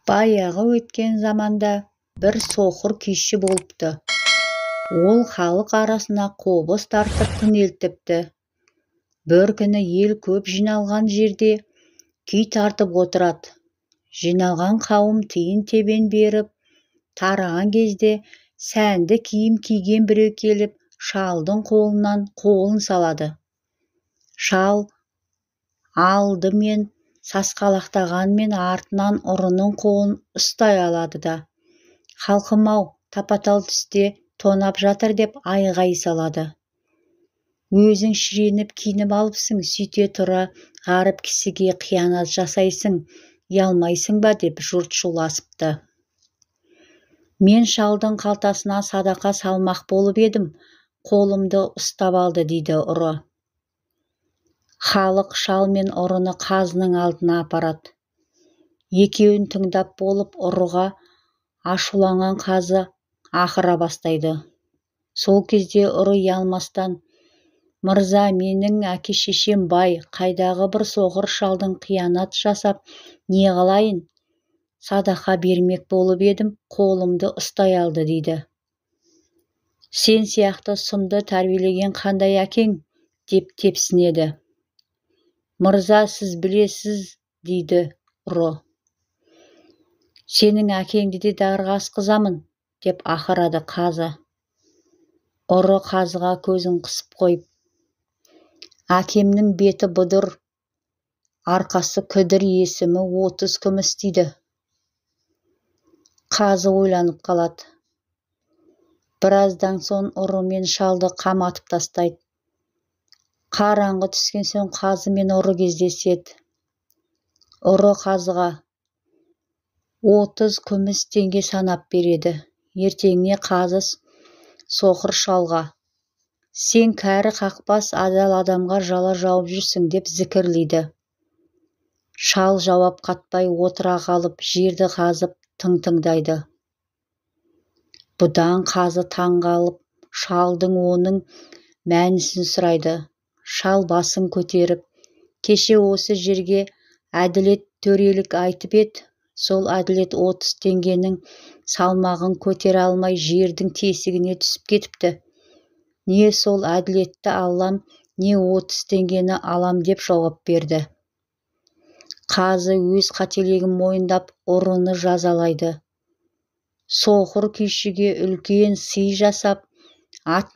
Баяғы өткен заманда бір соқыр күйші болыпты. Ол халық арасына қобыз тартып күнелтіпті. Бір күні ел көп жиналған жерде күй тартып отырады. Жиналған қауым тиын-тебен беріп тараған кезде сәнді киім киген біреу келіп шалдың қолынан қолын салады. Шал алдымен сасқалақтағанмен артынан ұрының қолын ұстай алады да: «Халқым-ау, тапа-тал түсте тонап жатыр» деп айғай салады. «Өзің шіреніп киініп алыпсың, сөйте тұра ғаріп кісіге қиянат жасайсың, ұялмайсың ба?» деп жұрт шуласыпты. «Мен шалдың қалтасына садақа салмақ болып едім, қолымды ұстап алды» дейді ұры. Халық шал мен ұрыны қазының алдына апарады. Екеуін тыңдап болып ұрыға ашуланған қазы ақыра бастайды. Сол кезде ұры ұялмастан: «Мырза, менің әке-шешем бай, қайдағы бір соқыр шалдың қиянат жасап не қылайын? Садақа бермек болып едім, қолымды ұстай алды» дейді. «Сен сияқты сұмды тәрбиелеген қандай әкең?» деп тепсінеді. «Мырза, сіз білесіз» дейді ұры. «Сенің әкеңді де дарға асқызамын» деп ақырады қазы. Ұры қазыға көзін қысып қойып: «Әкемнің беті бұдыр, арқасы күдір, есімі 30 күміс» дейді. Қазы ойланып қалады. Біраздан соң ұры мен шалды қаматып тастайды. Қараңғы түскен соң қазы мен ұры кездеседі. Ұры қазыға 30 күміс теңге санап береді. Ертеңіне қазы соқыр шалға: «Сен кәрі қақпас адал адамға жала жауып жүрсің» деп зікірлейді. Шал жауап қатпай отыра қалып жерді қазып тыңдайды. Бұдан қазы таңғалып шалдың оның мәнісін сұрайды. Шал басын көтеріп: «Кеше осы жерге әділет төрелік айтып еді. Сол әділет 30 теңгенің салмағын көтере алмай жердің тесігіне түсіп кетіпті. Не сол әділетті алам, не 30 теңгені алам» деп жауап берді. Қазы өз қателігін мойындап ұрыны жазалайды. Соқыр күйшіге үлкен сый жасап ат